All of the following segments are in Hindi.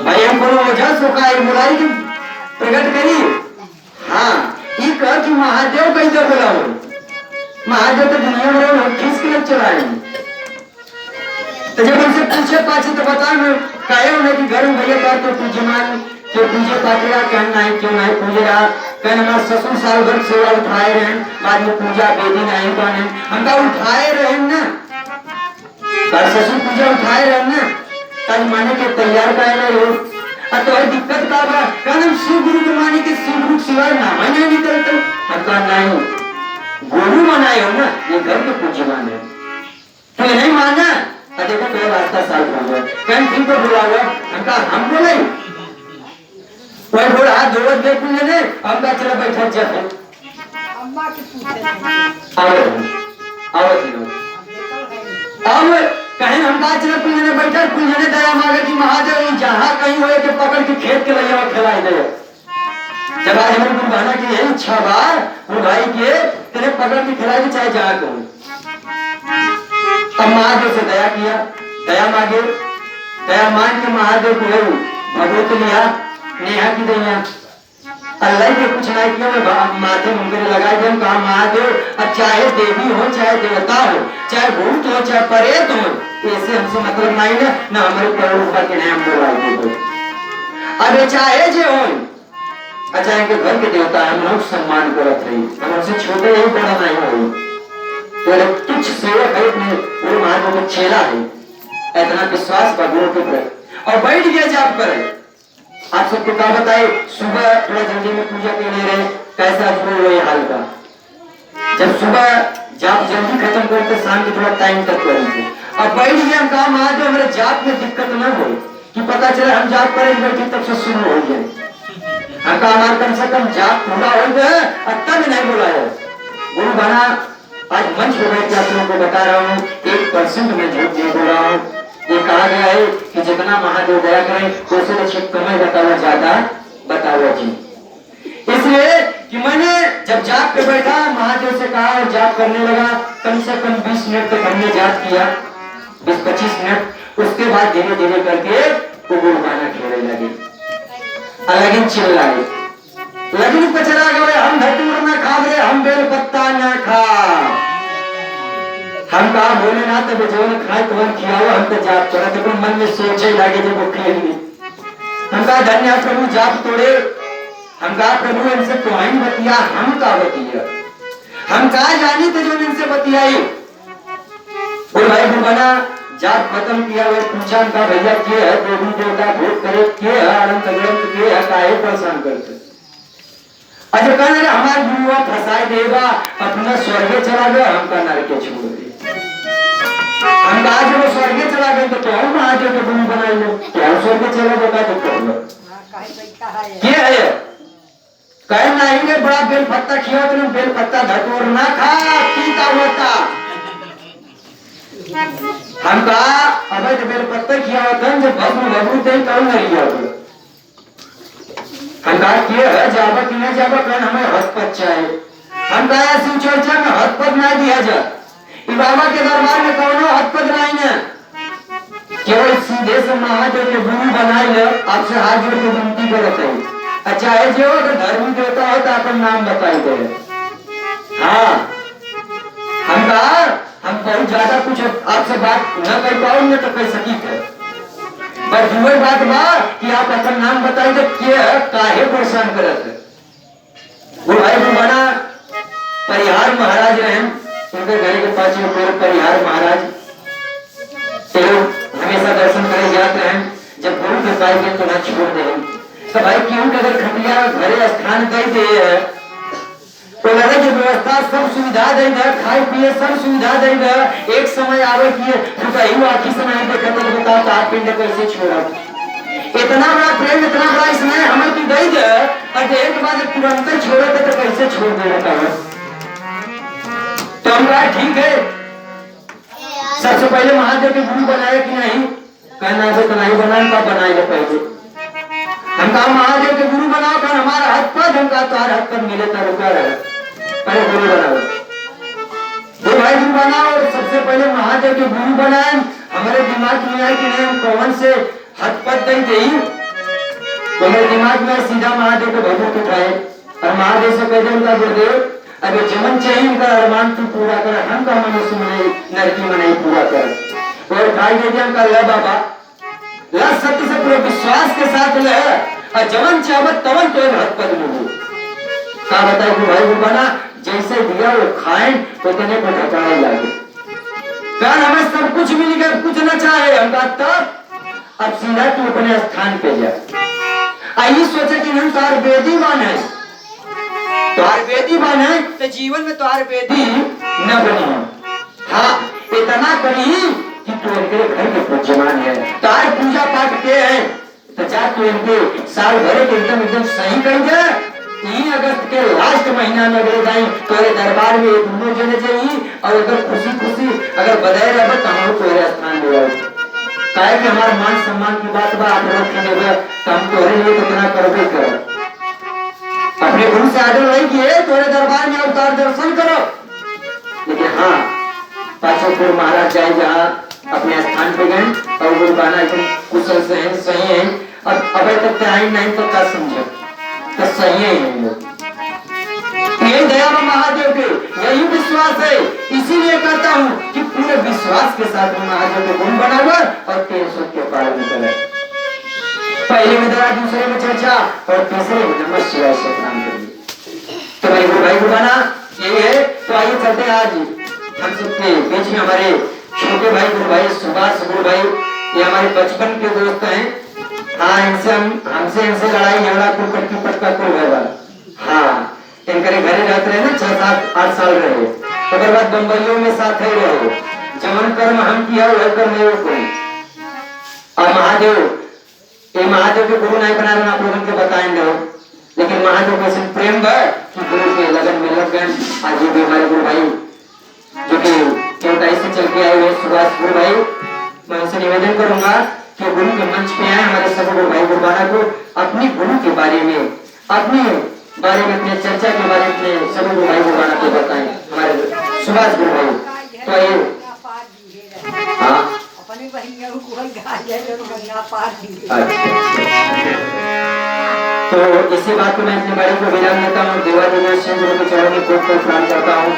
भाई हमको ओझा सुखाई बुलाई की प्रकट करी। हाँ ये कह कि महादेव कैसे बुलाओ, महादेव तो दुनिया में खींच के लग चलाए। तो जब उनसे पूछे पाछे तो बता मैं काहे उन्हें कि घर में भैया बात तो पूछे मान क्यों पूछे पातेरा कहना है क्यों नहीं पूजे रहा कहना हमारे ससुर साल भर सेवा उठाए रहे बाद में पूजा बेदी नहीं कौन है हम का उठाए रहे ना पर ससुर पूजा उठाए रहे ना तब माने के तैयार काहे नहीं हो और तो दिक्कत का बा कहना शिव गुरु के माने के शिव गुरु सिवाय नाम ही नहीं निकलता हम का नहीं गुरु मनाए हो ना ये घर के पूजे माने तो ये नहीं माना देखो मेरा रास्ता साल हो गया कहीं ठीक को बुला हुआ हम बोले कोई बोला हाथ जोड़ दे कुछ ने हम का चला बैठा जाते अम्मा के पूछे आओ अब कहीं हम का चला कुछ ने बैठा कुछ ने दया मांगे कि महादेव जहां कहीं होए के पकड़ के खेत के लइया खिलाई दे जब आज हमारे गुरु बहाना की यही इच्छा बा वो भाई के तेरे पकड़ के खिलाई चाहे जहां को तब महादेव से दया किया दया मांगे दया मान के महादेव को भगवत लिया नेहा की दैया अल्लाह के कुछ नहीं किया मैं माथे मुंगरे लगाए थे कहा महादेव अब चाहे देवी हो चाहे देवता हो चाहे भूत हो चाहे प्रेत हो ऐसे हमसे मतलब नहीं है ना हमारे परलोक के नाम बोलाई दे अब चाहे जे हो अच्छा इनके घर के देवता हम लोग सम्मान करत रही हम उनसे छोटे ही बड़ा नहीं हो तो तुच्छ सेवक है अपने गुरु महादेव का चेला है इतना विश्वास गुरु के ऊपर और बैठ गया जाप करे आप सबको क्या बताए सुबह थोड़ा जल्दी में पूजा के लिए रहे कैसा वो ये हाल का जब सुबह जाप जल्दी खत्म करते शाम के थोड़ा टाइम तक करेंगे और बैठ गया हम कहा महादेव हमारे जाप में दिक्कत ना हो कि पता चले हम जाप करें बैठे तब से शुरू हो गए हम कहा हमारे कम से कम जाप पूरा हो गया और तब नहीं बुलाया गुरु बना आज मंच पे बैठ के आप लोगों को बता रहा हूँ 1% में झूठ नहीं बोल रहा हूँ ये कहा गया है कि जितना महादेव दया करें उससे तो कम बतावा ज्यादा बतावा जी इसलिए कि मैंने जब जाप पे बैठा महादेव से कहा और जाप करने लगा कम से कम 20 मिनट तक हमने जाप किया 20-25 मिनट उसके बाद धीरे धीरे करके वो गुरबाना खेलने लगे अलग चिल्लाए लगिन पे चला गए हम धतूर न खा रहे हम बेल पत्ता न खा हम कहा भोलेनाथ तो जो न खाए तो खिलाओ हम तो जाप करा तो मन में सोचे लगे जो वो खेलेंगे हम कहा धन्य प्रभु जाप तोड़े हम कहा प्रभु इनसे तो ही बतिया हम का बतिया हम कहा जानी तो जो इनसे बतियाई और भाई बना जाप खत्म किया वो पूछा का भैया के है देवी देवता भोग करे के है अनंत ग्रंथ के है काहे परेशान करते अच्छा कहने हमारे गुरुआ फसाए देगा अपना स्वर्गे चला गया हम का नरके छोड़ दे हम कहा जब स्वर्गे चला गए तो क्या महादेव के गुरु बनाए लो क्या स्वर्गे चला गया तो क्या है कहे नहीं ने बड़ा बेल पत्ता खिया तुम बेल पत्ता धतूर ना खा पीता होता हम कहा अबे तो बेल पत्ता खिया होता जब भगवान दे कौन नहीं लिया हम कहा किए है जाबा कि नहीं जाबा कहन हमें हथपथ चाहिए हम कहा शिव चर्चा में हथपथ ना दिया जा बाबा के दरबार में कौनो हथपथ नहीं है केवल सीधे से महादेव के गुरु बनाए ले आपसे हाथ जोड़ के विनती करते हैं अच्छा है जो अगर धर्म देवता हो तो अपन नाम बताई दे हाँ हम कहा हम बहुत ज्यादा कुछ आपसे बात न कर पाओगे तो कर सकी थे पर दूसरी बात बा कि आप अपन नाम बताइए तो क्या काहे परेशान करत है वो भाई बना परिहार महाराज रहे उनके घर के पास में परिहार महाराज तो हमेशा दर्शन करे जाते हैं जब गुरु के पास गए तो ना छोड़ दे तो भाई क्यों अगर खटिया घरे स्थान दे दे तो लगे की व्यवस्था सब सुविधा दे दे खाए पिए सब सुविधा दे दे एक समय आवे कि कहीं आखी समय देखा तो बताओ तो आप पिंड कैसे छोड़ा इतना बड़ा प्रेम इतना बड़ा इसमें हमें तू दे दे और एक बाद तुरंत छोड़े तो कैसे छोड़ दे बताओ तो हम कहा ठीक है सबसे पहले महादेव के गुरु बनाए कि नहीं कहना है तो नहीं बनाए तो बनाए पहले हम कहा महादेव के गुरु बनाओ कर हमारा हाथ पर हम कहा तुम्हारे हाथ पर मिले तो रुका रहे पहले गुरु बनाओ दो भाई गुरु बनाओ और सबसे पहले महादेव के गुरु बनाए हमारे दिमाग में आए कि नहीं हम कौन से हथपथ दई देई, तो मेरे दिमाग में सीधा महादेव को भगवत उठाए और महादेव से कहते उनका गुरुदेव अगर जमन चाहिए उनका अरमान तू पूरा कर, हम का मनुष्य मने नरकी मने पूरा कर। और भाई दे दिया उनका ले बाबा ला सत्य से पूरे विश्वास के साथ ले और जमन चाहत तवन तो हथपथ मिलू का बताए कि भाई बना जैसे दिया वो खाएं तो तने को ठकाने लगे कारण हमें सब कुछ मिल गया कुछ न चाहे हम तब अब सीधा तू अपने स्थान पे जा। आई सोचे कि हम तार वेदी मान है तार वेदी मान है तो जीवन में तार वेदी न बनी। हाँ इतना करी कि तू इनके घर के पूज्यमान है तार पूजा पाठ के है तो जा तू इनके साल भरे के एकदम सही कर दे। 3 अगस्त के लास्ट महीना में अगर जाए तोरे दरबार में दोनों जने चाहिए और अगर खुशी खुशी अगर बधाई रहे तो हम तोरे स्थान में आओ काहे कि हमारे मान सम्मान की बात बा आप रख लेबे तो हम तोरे लिए कितना करबे करो अपने गुरु से आदर नहीं किए तोरे दरबार में अवतार दर्शन करो। लेकिन हाँ पाचोपुर महाराज जाए जहाँ अपने स्थान पे गए और गुरु बाना एकदम कुशल से हैं सही है और अभी तक आई नहीं तो क्या समझो तो सही है लोग ये दया महादेव के यही विश्वास है इसीलिए कहता हूँ कि पूरे विश्वास के साथ महादेव को गुण बनाओ और 300 के पालन करें। पहले में दया दूसरे में चर्चा और तीसरे में नमः शिवाय से प्रणाम करिए। तो भाई गुरुबाना ये है तो आइए चलते हैं आज हम सबके बीच में हमारे छोटे भाई गुरु भाई सुभाष गुरु भाई ये हमारे बचपन के दोस्त हैं। हाँ इनसे लड़ाई झगड़ा को कटकी पटका को होगा। हाँ इनके घरे रहते रहे ना 6-7-8 साल रहे तो बाद बम्बईयों में साथ ही रहे जमन कर्म हम किया वह कर्म नहीं कोई और महादेव ये महादेव के गुरु नहीं बना आप लोगों के बताएंगे लेकिन महादेव का सिर्फ प्रेम है कि गुरु के लगन में लग गए। आज ये भी हमारे गुरु भाई जो कि चौटाई से चल के आए हुए सुभाष गुरु भाई मैं उनसे निवेदन करूंगा कि गुरु के मंच पे आए हमारे सब गुरु भाई गुरुबाना को अपनी गुरु के बारे में अपने चर्चा के बारे में सब गुरु भाई गुरुबाना को बताएं हमारे सुभाष गुरु भाई। तो आइए हाँ अपनी बहन को कोई गा जाए तो गंगा पार तो इसी बात को मैं अपने बारे को विराम देता हूँ। देवा देवी गुरु के चरणों में कोट कोट प्रणाम करता हूँ।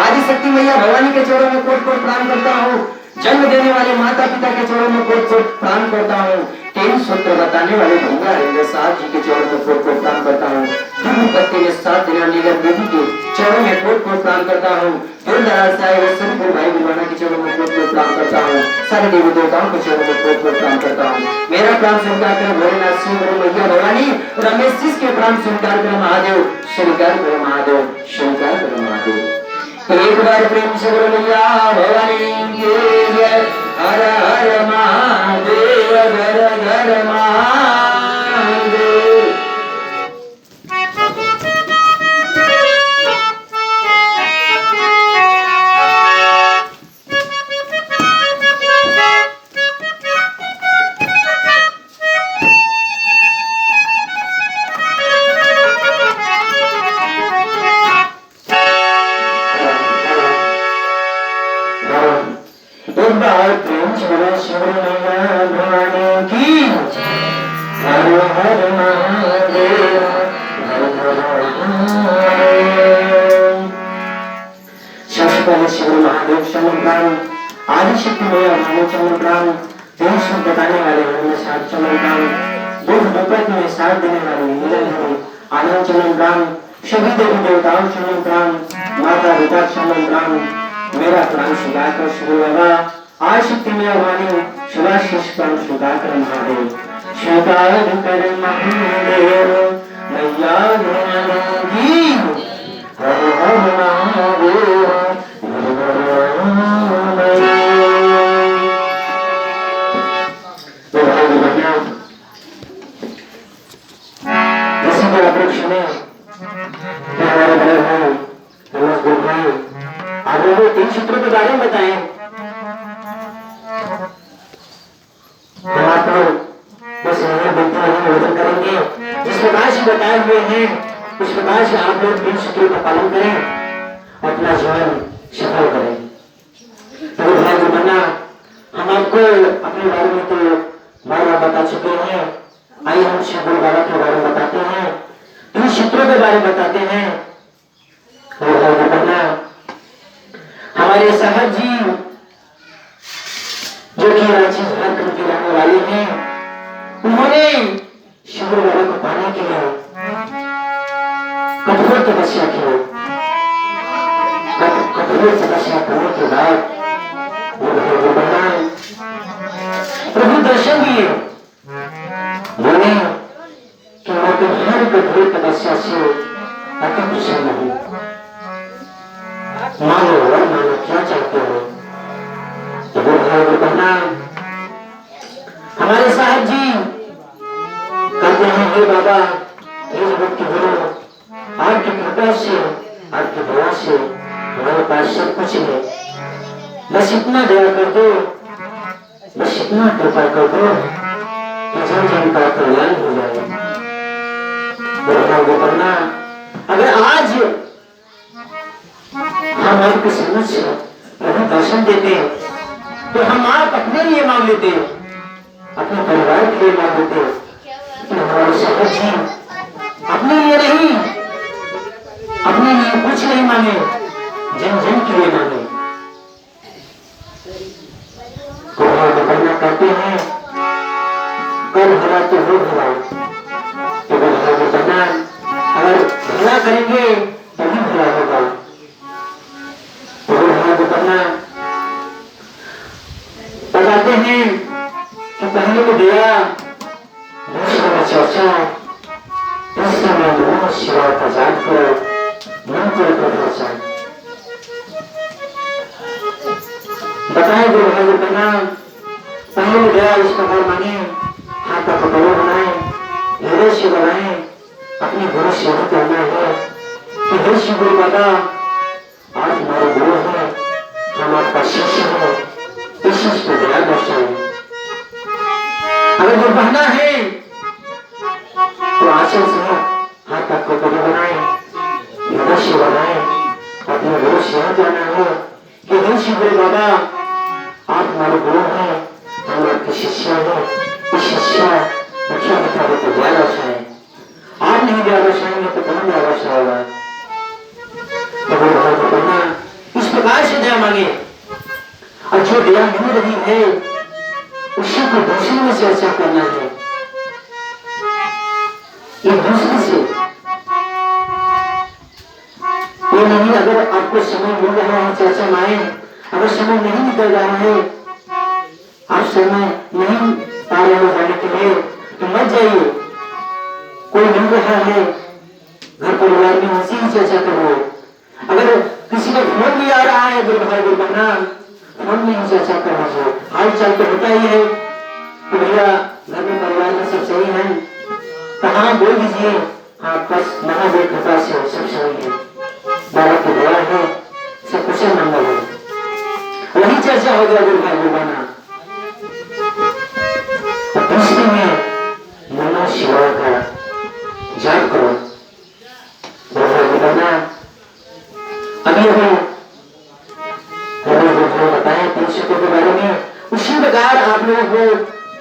आदि शक्ति मैया भवानी के चरणों में कोट कोट प्रणाम करता हूँ। जन्म देने वाले माता पिता के चरणों में कोट कोट प्रणाम करता हूँ। 3 सूत्र बताने वाले भैया हरिंदर साहब जी के चरणों में कोट कोट प्रणाम करता हूँ। पत्ती में 7 दिन नीलम देवी के चरणों में कोट कोट प्रणाम करता हूँ। दूर दराज से आए हुए सभी गुरु भाई गुरुबाना के चरणों में कोट कोट प्रणाम करता हूँ। सारे देवी देवताओं के चरणों में कोट कोट प्रणाम करता हूँ। मेरा प्राण स्वीकार करें भोलेनाथ सिंह गुरु मैया भवानी और रमेश जी के प्राण स्वीकार करें महादेव स्वीकार करें महादेव स्वीकार करें महादेव। एक बार प्रेम से बोलो मैया भवानी की जय। हर हर महादेव घर घर महादेव। आदिशक्ति मैया चमन 3 शब्द बताने वाले चमन दुख विपत में साथ देने वाले निरंजन आनंद चमन सभी देवी देवताओं चमन माता पिता चमन मेरा प्राण स्वीकार कर शुरू होगा। आदिशक्ति मैया भवानी सुभाष प्राण स्वीकार कर महादेव स्वीकार कर महादेव मैया भवानी हर हर महादेव। आगे 3 सूत्रों के बारे में बताएं। आप लोग बस यही बोलते हैं निवेदन करेंगे जिस प्रकार से बताए हुए हैं उस प्रकार से आप लोग 3 सूत्रों का पालन करें अपना जीवन सफल करें। तो भाई गुरुबाना हम आपको अपने बारे में तो बार बार बता चुके हैं। आइए हम श्री गुरु बाबा के बारे में बताते हैं, इन क्षेत्रों के बारे में बताते हैं। हमारे साहब जी जो कि रांची झारखंड के रहने वाले हैं, उन्होंने श्री गुरु बाबा को पाने के लिए कठोर तपस्या की। कठोर तपस्या करने के बाद प्रभु दर्शन दिए। बोले कि मैं तुम्हारी कठोर तपस्या से अति प्रसन्न हूँ, मानो और मानो क्या चाहते हो। तो कहना हमारे साहब जी कहते हैं, हे बाबा, हे जगत के गुरु, आपकी कृपा से, आपकी दया से हमारे पास सब कुछ है, बस इतना दया कर दो, बस इतना कृपा कर दो कि जन जन का कल्याण हो जाए। करना अगर आज हम आपके समझ प्रभु दर्शन देते तो हम आप अपने लिए मांग लेते, अपने परिवार के लिए मांग लेते, लेकिन हमारे साहब जी अपने लिए नहीं, अपने लिए कुछ नहीं मांगे, जन जन के लिए मांगे। करना करते हैं, कल भला तो हो भला, तो करना अगर भला करेंगे तभी भला होगा। तो करना बताते हैं कि पहले में दिया, दूसरे में चर्चा, तीसरे में नमः शिवाय का जाप करो, मन को चर्चा। बताए गुरु भाई करना पहले में गया, इस प्रकार माने हाथ का पकड़ो बनाए, हृदय से बनाए, अपने गुरु से यही कहना है कि हे श्री गुरु बाबा, आज हमारे गुरु हैं, हम आपका शिष्य हैं, इस चीज को दया दर्शाए। अगर वो बहना है तो आचरण से हाथ का पकड़ो बनाए, हृदय से बनाए, अपने गुरु से यही कहना है कि हे श्री गुरु बाबा, आप हमारे गुरु हैं, हम आपके शिष्य हैं, इस शिष्य मुखिया मुखिया को दया दर्शाए। आप नहीं दया दर्शाएंगे तो कौन दया दर्शाएगा। तो कहना इस प्रकार से दया मांगे, और जो दया मिल रही है उसी को दूसरे में चर्चा करना है, एक दूसरे से ये नहीं। अगर आपको समय मिल रहा है चर्चा माए, अगर समय नहीं निकल रहा है, आप समय नहीं पा रहे हो जाने के लिए, तो मत जाइए। कोई मिल रहा है घर परिवार में, उसी ही चर्चा करो। अगर किसी का फोन भी आ रहा है, गुरु भाई गुरु बहना, फोन में ही चर्चा कर लीजिए। हाल चाल तो होता ही है कि भैया घर में परिवार में सब सही है, तो हाँ बोल दीजिए, हाँ बस महादेव कृपा से सब सही है, बाबा की दया है, सब कुछ मंगल है, वही चर्चा हो गया गुरु भाई गुरु बहना। दूसरे में नमः शिवाय का जाप करो। अभी हमें बताया तीन शब्दों के बारे में, उसी प्रकार आप लोगों को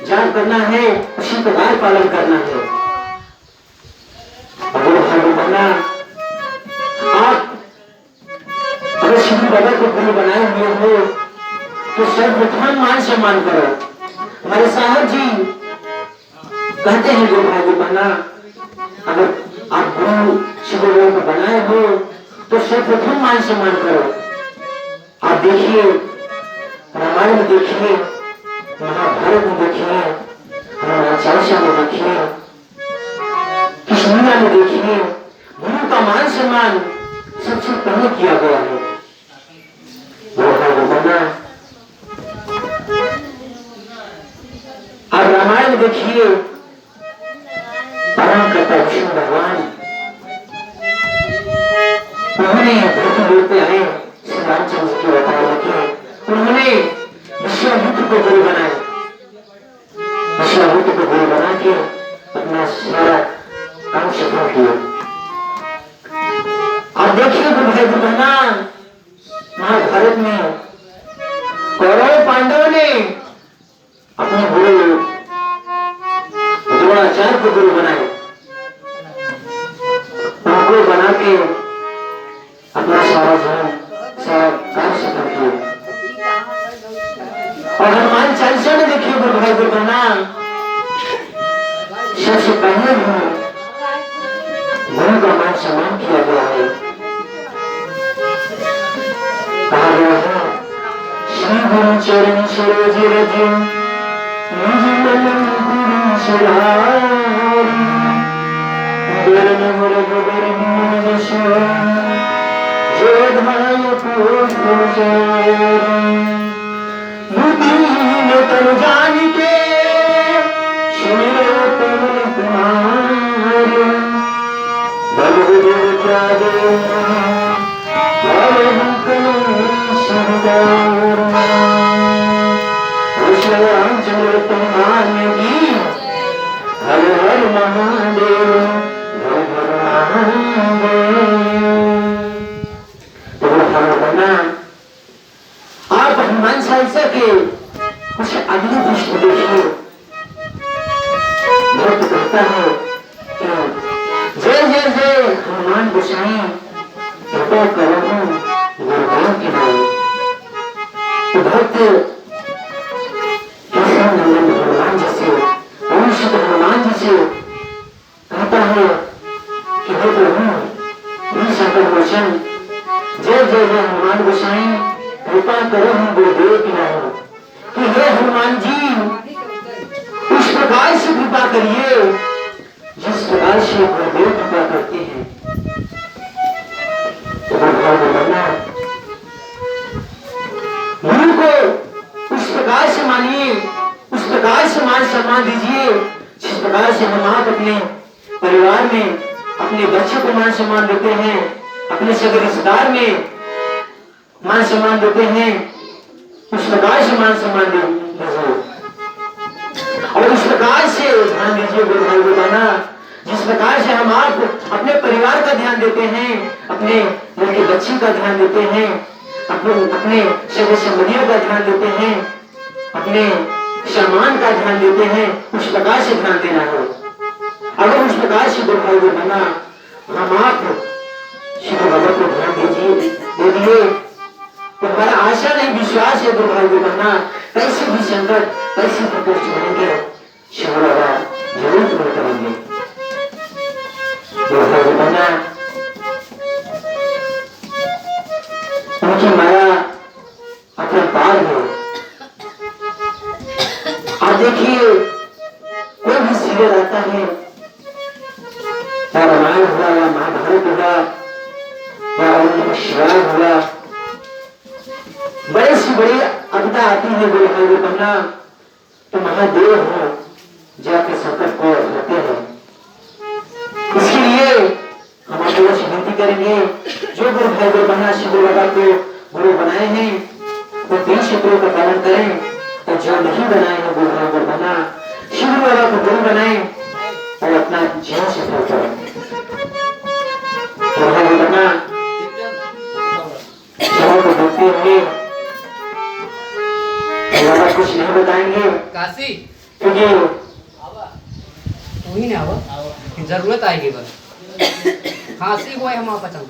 जाप करना है, उसी प्रकार पालन करना है। आप अगर श्री बाबा को गुरु बनाए हुए हो तो सर्वप्रथम मान सम्मान करो। हमारे साहब जी कहते हैं गुरु भाई बना, अगर आप गुरु श्री गुरु को बनाए हो तो सर्वप्रथम मान सम्मान करो। आप देखिए, रामायण में देखिए, महाभारत में देखिए, हमारा चाचा में देखिए, कृष्णा में देखिए, गुरु का मान सम्मान सबसे पहले किया गया है। और रामायण देखिए, परम करता विष्णु भगवान उन्होंने धरती पे आए, श्री रामचंद्र की अवतार लेके उन्होंने विश्वामित्र को गुरु बनाया, विश्वामित्र को गुरु बना के अपना सारा काम सफल किया। और देखिए गुरु भाई बहना, महाभारत में कौरव पांडवों ने को गुरु बनाए, उनको बना के अपना सारा जीवन सारा कार्य सफल किए। और हनुमान चालीसा में देखिए गुरु भाई गुरु बना सबसे पहले गुरु का मान सम्मान किया गया है। कहा गया है श्री गुरु चरण सरोज रज निज मन गुरु सुधारी बरन मुरग बरन जस जो धाय पुष्प बुद्धिहीन तनु जानिके सुमिरो पवन कुमार बल बुद्धि त्यागे रामचंद्र तुम्हान की हर हर महादेव बना। आप हनुमान चालीसा के कुछ अगले पृष्ठ देखिए। भक्त कहता है जय जय जय हनुमान गोसाई कृपा करो गुरुदेव के नाम। भक्त हनुमान जी से हनुमान जी से कहता है कि हे प्रभु सकल वचन जय जय जय हनुमान गोसाई कृपा करो हम गुरुदेव के नाम। कि हे हनुमान जी उस प्रकार से कृपा करिए जिस प्रकार से गुरुदेव कृपा करते हैं। गुरु को उस प्रकार से मानिए, उस प्रकार से मान सम्मान दीजिए जिस प्रकार से हम आप अपने परिवार में अपने बच्चे को मान सम्मान देते हैं, अपने सगे रिश्तेदार में मान सम्मान देते हैं, उस प्रकार से मान सम्मान दीजिए। और उस प्रकार से ध्यान दीजिए गुरु भाई बताना जिस प्रकार से हम आप अपने परिवार का ध्यान देते हैं, अपने घर के बच्चे का ध्यान देते हैं, अपने सगे संबंधियों का ध्यान देते हैं, अपने सम्मान का ध्यान देते हैं, उस प्रकार से ध्यान देना है। अगर उस प्रकार से गुरु भाई बना हम आप श्री भगवत को ध्यान दे दिए तो हमारा आशा नहीं विश्वास है गुरु भाई बना कैसे भी संकट कैसे भी कष्ट बनेंगे शिव बाबा जरूर पूर्ण करेंगे। गुरु भाई बना उनकी माया अपरंपार है। और देखिए कोई भी सीरियल आता है, या रामायण हुआ या महाभारत हुआ या ओम शिवाय हुआ, बड़े से बड़ी आपदा आती है गुरु भाई बनना तो महादेव हो जाके संकट को होते हैं। इसके लिए हम आप लोगों से विनती करेंगे जो गुरु भाई बनना शिव बाबा को गुरु बनाए हैं वो 3 सूत्रों का पालन करें और जो नहीं बनाए हैं गुरु भाई बनना शिव बाबा को गुरु बनाए और अपना जीवन सफल करें। गुरु भाई बनना को देखते हुए बाबा कुछ नहीं बताएंगे काशी क्योंकि वही ना हो जरूरत आएगी बस खांसी हुआ है हम आप पसंद